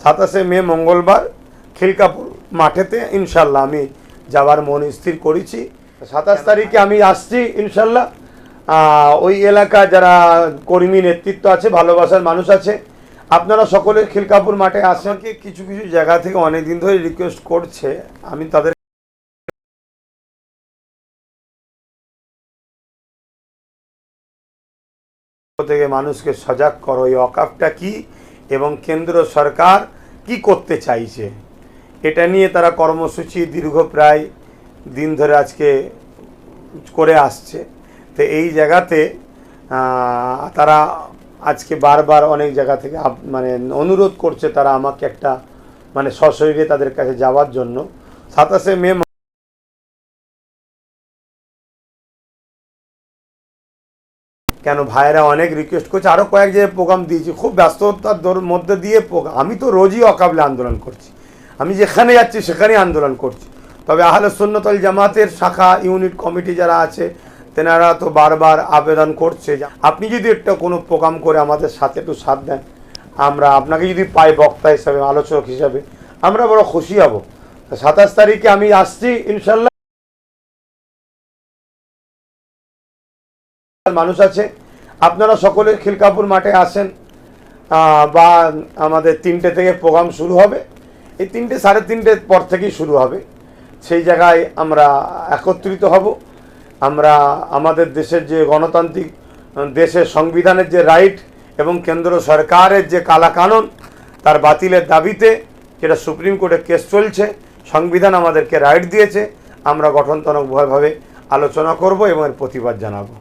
27 মে মঙ্গলবার খিলকাপুর মাঠেতে ইনশাল্লাহ আমি যাওয়ার মন স্থির করেছি। 27 তারিখে আমি আসছি ইনশাল্লাহ। ওই এলাকা যারা কর্মী নেতৃত্ব আছে, ভালোবাসার মানুষ আছে, আপনারা সকলে খিলকাপুর মাঠে আসেন। কিছু কিছু জায়গা থেকে অনেক দিন ধরে রিকোয়েস্ট করছে, আমি তাদের থেকে মানুষকে সজাগ করো এই ওয়াকফটা কি এবং কেন্দ্র সরকার কি করতে চাইছে, এটা নিয়ে তারা কর্মসূচি দীর্ঘ প্রায় দিন ধরে আজকে করে আসছে। তো এই জায়গাতে তারা আজকে বারবার অনেক জায়গা থেকে মানে অনুরোধ করছে তারা আমাকে একটা মানে সশরীরে তাদের কাছে যাওয়ার জন্য। 27 মে কেন ভাইয়েরা অনেক রিকোয়েস্ট করছে, আরও কয়েক জায়গায় প্রোগ্রাম দিয়েছি, খুব ব্যস্ততার মধ্যে দিয়ে প্রোগ্রাম। আমি তো রোজই ওয়াকফে আন্দোলন করছি, আমি যেখানে যাচ্ছি সেখানেই আন্দোলন করছি। তবে আহলে সুন্নাত ওয়াল জামাতের শাখা ইউনিট কমিটি যারা আছে তেনারা তো বারবার আবেদন করছে, আপনি যদি একটা কোনো প্রোগ্রাম করে আমাদের সাথে একটু সাথ দেন, আমরা আপনাকে যদি পাই বক্তা হিসাবে, আলোচক হিসাবে, আমরা বড় খুশি হব। 27 তারিখে আমি আসছি ইনশাল্লাহ। মানুষ আছে, আপনারা সকলে খিলকাপুর মাঠে আসেন। বা আমাদের 3টে থেকে প্রোগ্রাম শুরু হবে, এই 3টে 3:30 পর থেকেই শুরু হবে। সেই জায়গায় আমরা একত্রিত হব। আমরা আমাদের দেশের যে গণতান্ত্রিক দেশের সংবিধানের যে রাইট এবং কেন্দ্র সরকারের যে কালা কানুন তার বাতিলের দাবিতে, যেটা সুপ্রিম কোর্টে কেস চলছে, সংবিধান আমাদেরকে রাইট দিয়েছে, আমরা গঠনতন্ত্রভাবে আলোচনা করব এবং এর প্রতিবাদ জানাবো।